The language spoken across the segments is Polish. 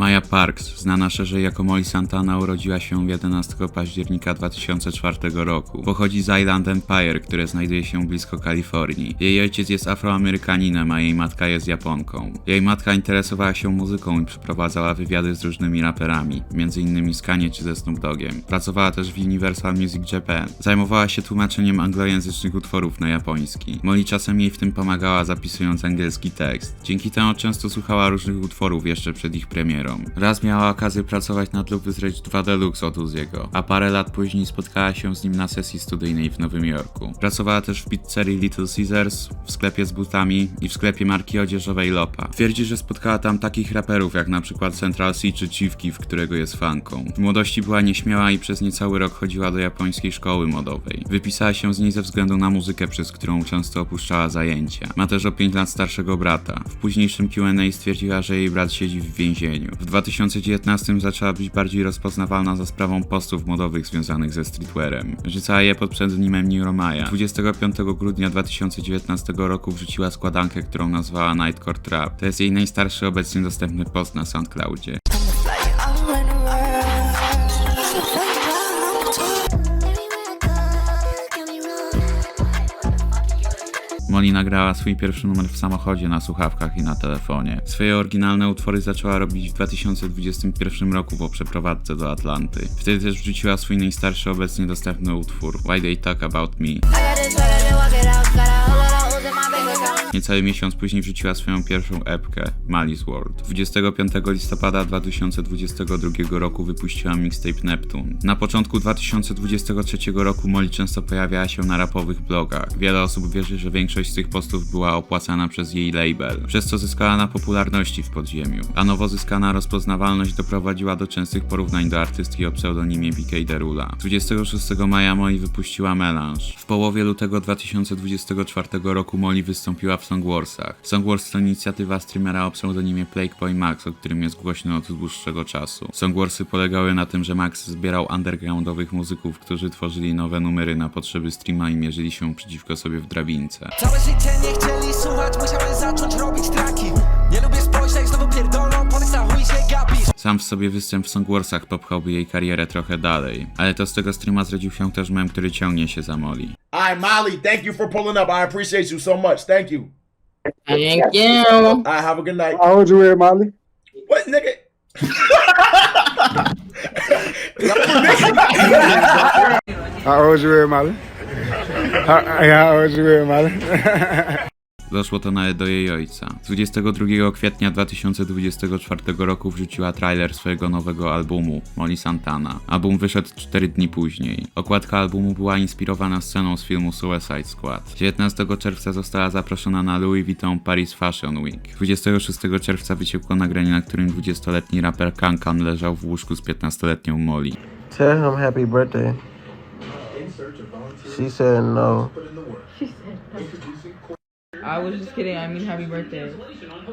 Maya Parks, znana szerzej jako Molly Santana, urodziła się 11 października 2004 roku. Pochodzi z Island Empire, które znajduje się blisko Kalifornii. Jej ojciec jest Afroamerykaninem, a jej matka jest Japonką. Jej matka interesowała się muzyką i przeprowadzała wywiady z różnymi raperami, m.in. z Kanye czy ze Snoop Doggiem. Pracowała też w Universal Music Japan. Zajmowała się tłumaczeniem anglojęzycznych utworów na japoński. Molly czasem jej w tym pomagała, zapisując angielski tekst. Dzięki temu często słuchała różnych utworów jeszcze przed ich premierą. Raz miała okazję pracować nad Love is Rage 2 Deluxe od Uziego, a parę lat później spotkała się z nim na sesji studyjnej w Nowym Jorku. Pracowała też w pizzerii Little Caesars, w sklepie z butami i w sklepie marki odzieżowej Lopa. Twierdzi, że spotkała tam takich raperów jak na przykład Central C czy Chief Keef, którego jest fanką. W młodości była nieśmiała i przez niecały rok chodziła do japońskiej szkoły modowej. Wypisała się z niej ze względu na muzykę, przez którą często opuszczała zajęcia. Ma też o 5 lat starszego brata. W późniejszym Q&A stwierdziła, że jej brat siedzi w więzieniu. W 2019 zaczęła być bardziej rozpoznawalna za sprawą postów modowych związanych ze streetwearem. Rzucała je pod pseudonimem Niromaya. 25 grudnia 2019 roku wrzuciła składankę, którą nazwała Nightcore Trap. To jest jej najstarszy obecnie dostępny post na SoundCloudzie. Molly nagrała swój pierwszy numer w samochodzie, na słuchawkach i na telefonie. Swoje oryginalne utwory zaczęła robić w 2021 roku po przeprowadzce do Atlanty. Wtedy też wrzuciła swój najstarszy obecnie dostępny utwór Why They Talk About Me. Niecały miesiąc później wrzuciła swoją pierwszą epkę, Malice World. 25 listopada 2022 roku wypuściła mixtape Neptune. Na początku 2023 roku Molly często pojawiała się na rapowych blogach. Wiele osób wierzy, że większość z tych postów była opłacana przez jej label, przez co zyskała na popularności w podziemiu. A nowo zyskana rozpoznawalność doprowadziła do częstych porównań do artystki o pseudonimie BK Derula. 26 maja Molly wypuściła Melange. W połowie lutego 2024 roku Molly wystąpiła w Songwarsach. Songwars to inicjatywa streamera o pseudonimie Plagueboy Max, o którym jest głośno od dłuższego czasu. Songwarsy polegały na tym, że Max zbierał undergroundowych muzyków, którzy tworzyli nowe numery na potrzeby streama i mierzyli się przeciwko sobie w drabince. Całe życie nie chcieli słuchać, musiałem zacząć robić traki. Nie lubię spojrzeć, znowu pierdolą, powiedz na chuj się gapisz. Sam w sobie występ w Songwarsach popchałby jej karierę trochę dalej, ale to z tego streama zrodził się też mem, który ciągnie się za Molly. Alright, Molly, thank you for pulling up. I appreciate you so much. Thank you. Thank you. Alright, have a good night. How old you were, Molly? What, nigga? How old you were, Molly? How old you were, Molly? Doszło to nawet do jej ojca. 22 kwietnia 2024 roku wrzuciła trailer swojego nowego albumu, Molly Santana. Album wyszedł 4 dni później. Okładka albumu była inspirowana sceną z filmu Suicide Squad. 19 czerwca została zaproszona na Louis Vuitton Paris Fashion Week. 26 czerwca wyciekło nagranie, na którym 20-letni raper Kankan leżał w łóżku z 15-letnią Molly. Tell him happy birthday. She said no. I was just kidding. I mean, happy birthday.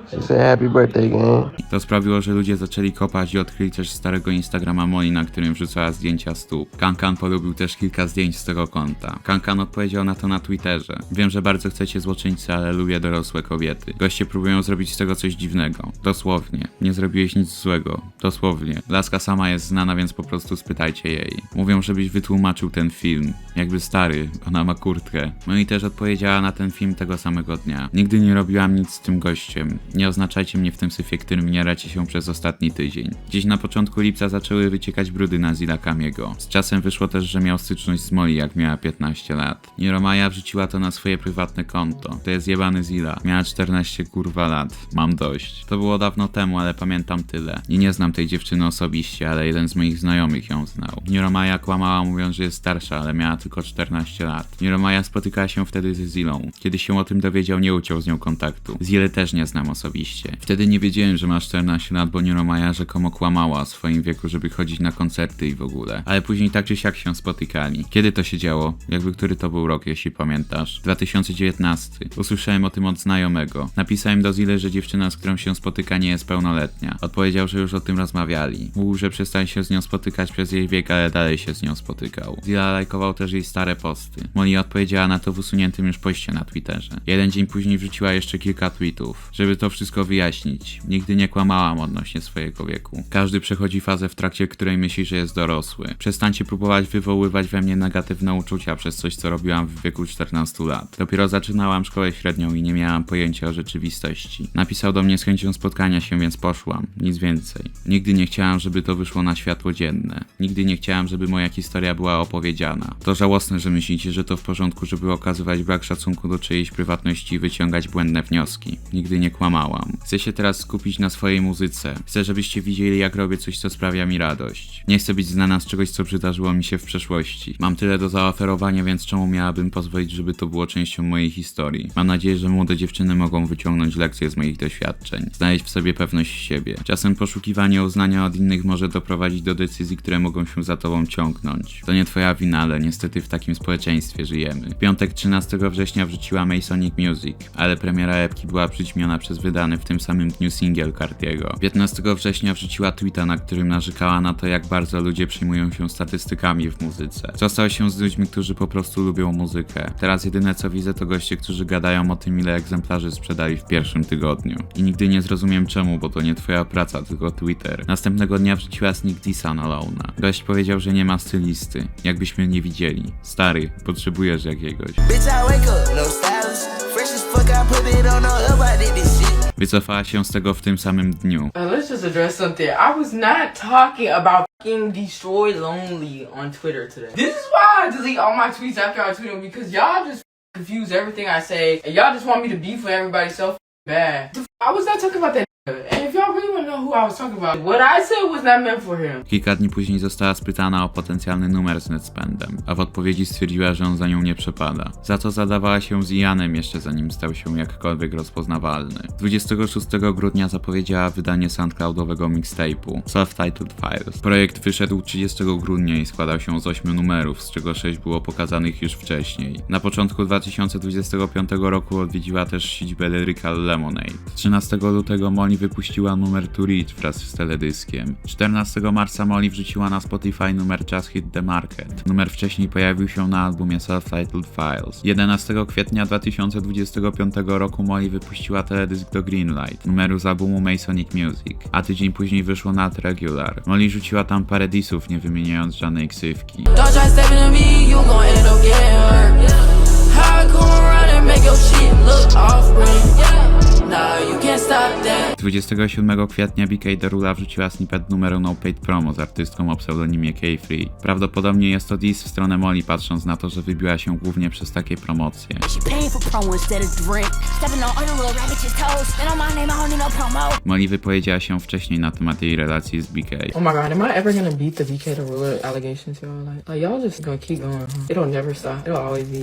She said happy birthday, gang. To sprawiło, że ludzie zaczęli kopać i odkryli też starego Instagrama Molly, na którym wrzucała zdjęcia stóp. Kankan polubił też kilka zdjęć z tego konta. Kankan odpowiedział na to na Twitterze. Wiem, że bardzo chcecie złoczyńcy, ale lubię dorosłe kobiety. Goście próbują zrobić z tego coś dziwnego. Dosłownie. Nie zrobiłeś nic złego. Dosłownie. Laska sama jest znana, więc po prostu spytajcie jej. Mówią, żebyś wytłumaczył ten film. Jakby stary, ona ma kurtkę. No i też odpowiedziała na ten film tego samego dnia. Nigdy nie robiłam nic z tym gościem. Nie oznaczajcie mnie w tym syfie, którym mieracie się przez ostatni tydzień. Gdzieś na początku lipca zaczęły wyciekać brudy na Zilla Kamiego. Z czasem wyszło też, że miał styczność z Molly, jak miała 15 lat. Niromaya wrzuciła to na swoje prywatne konto. To jest jebany Zilla. Miała 14 kurwa lat. Mam dość. To było dawno temu, ale pamiętam tyle. I nie znam tej dziewczyny osobiście, ale jeden z moich znajomych ją znał. Niromaya kłamała, mówiąc, że jest starsza, ale miała tylko 14 lat. Niromaya spotykała się wtedy ze Zillą. Kiedy się o tym dowiedział, nie uciął z nią kontaktu. Zillę też nie znam osobiście. Wtedy nie wiedziałem, że ma 14 lat, bo Niromaya rzekomo kłamała o swoim wieku, żeby chodzić na koncerty i w ogóle. Ale później tak czy siak się spotykali. Kiedy to się działo? Jakby który to był rok, jeśli pamiętasz? 2019. Usłyszałem o tym od znajomego. Napisałem do Zilly, że dziewczyna, z którą się spotyka, nie jest pełnoletnia. Odpowiedział, że już o tym rozmawiali. Mówił, że przestań się z nią spotykać przez jej wiek, ale dalej się z nią spotykał. Zilla lajkował też jej stare posty. Molly odpowiedziała na to w usuniętym już poście na Twitterze. Jeden dzień dzień później wrzuciła jeszcze kilka tweetów. Żeby to wszystko wyjaśnić, nigdy nie kłamałam odnośnie swojego wieku. Każdy przechodzi fazę, w trakcie której myśli, że jest dorosły. Przestańcie próbować wywoływać we mnie negatywne uczucia przez coś, co robiłam w wieku 14 lat. Dopiero zaczynałam szkołę średnią i nie miałam pojęcia o rzeczywistości. Napisał do mnie z chęcią spotkania się, więc poszłam. Nic więcej. Nigdy nie chciałam, żeby to wyszło na światło dzienne. Nigdy nie chciałam, żeby moja historia była opowiedziana. To żałosne, że myślicie, że to w porządku, żeby okazywać brak szacunku do czyjejś prywatności i wyciągać błędne wnioski. Nigdy nie kłamałam. Chcę się teraz skupić na swojej muzyce. Chcę, żebyście widzieli, jak robię coś, co sprawia mi radość. Nie chcę być znana z czegoś, co przydarzyło mi się w przeszłości. Mam tyle do zaoferowania, więc czemu miałabym pozwolić, żeby to było częścią mojej historii? Mam nadzieję, że młode dziewczyny mogą wyciągnąć lekcje z moich doświadczeń. Znaleźć w sobie pewność siebie. Czasem poszukiwanie uznania od innych może doprowadzić do decyzji, które mogą się za tobą ciągnąć. To nie twoja wina, ale niestety w takim społeczeństwie żyjemy. W piątek 13 września wrzuciła Masonic Music, ale premiera epki była przyćmiona przez wydany w tym samym dniu singiel Cartiego. 15 września wrzuciła tweeta, na którym narzekała na to, jak bardzo ludzie przejmują się statystykami w muzyce. Co stało się z ludźmi, którzy po prostu lubią muzykę? Teraz jedyne co widzę to goście, którzy gadają o tym, ile egzemplarzy sprzedali w pierwszym tygodniu. I nigdy nie zrozumiem czemu, bo to nie twoja praca, tylko Twitter. Następnego dnia wrzuciła sneak dissa na Lona. Gość powiedział, że nie ma stylisty. Jakbyśmy nie widzieli. Stary, potrzebujesz jakiegoś. Wycofała się z tego w tym samym dniu. Let's just address something. I was not talking about fucking destroy lonely on Twitter today. This is why I delete all my tweets after I tweet them, because y'all just confuse everything I say, and y'all just want me to beef with everybody so bad. I was not talking about that. And if y'all really want to know who I was talking about, what I said was not meant for him. Kilka dni później została spytana o potencjalny numer z Netspendem, a w odpowiedzi stwierdziła, że on za nią nie przepada. Za to zadawała się z Ianem jeszcze zanim stał się jakkolwiek rozpoznawalny. 26 grudnia zapowiedziała wydanie SoundCloudowego mixtape'u Self-Titled Files. Projekt wyszedł 30 grudnia i składał się z 8 numerów, z czego 6 było pokazanych już wcześniej. Na początku 2025 roku odwiedziła też siedzibę Lyrical Lemonade. 13 lutego Molly wypuściła numer To Reach wraz z teledyskiem. 14 marca Molly wrzuciła na Spotify numer Just Hit the Market. Numer wcześniej pojawił się na albumie Self-Titled Files. 11 kwietnia 2025 roku Molly wypuściła teledysk do Greenlight, numeru z albumu Masonic Music, a tydzień później wyszło Not Regular. Molly rzuciła tam parę disów, nie wymieniając żadnej ksywki. 27 kwietnia BK Derula wrzuciła snippet numeru No Paid Promo z artystką o pseudonimie K-Free. Prawdopodobnie jest to diss w stronę Molly, patrząc na to, że wybiła się głównie przez takie promocje. Molly wypowiedziała się wcześniej na temat jej relacji z BK. Oh my god, am I ever gonna beat the BK Derula allegations, y'all? Like y'all just gonna keep going. It'll never stop. It'll always be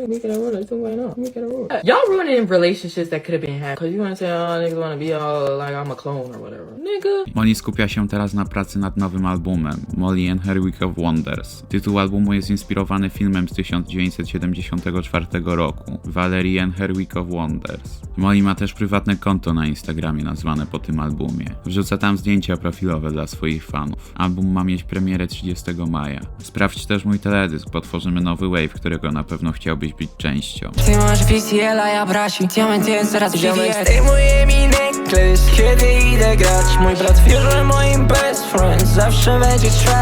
BK Derula, it's going on. BK Derula. Y'all ruining relationships that could have been had. Cause you wanna say, oh, niggas wanna be all like I'm a clone or whatever. Nigga. Molly skupia się teraz na pracy nad nowym albumem, Molly and Her Week of Wonders. Tytuł albumu jest inspirowany filmem z 1974 roku, Valerie and Her Week of Wonders. Molly ma też prywatne konto na Instagramie nazwane po tym albumie. Wrzuca tam zdjęcia profilowe dla swoich fanów. Album ma mieć premierę 30 maja. Sprawdź też mój teledysk, bo tworzymy nowy wave, którego na pewno chciałbyś być częścią. Ty masz PCL, a ja brasi. Diament jest coraz przywiesz. Zdejmuje mi necklace, kiedy idę grać. Mój brat wie, że moim best friend zawsze będzie trap.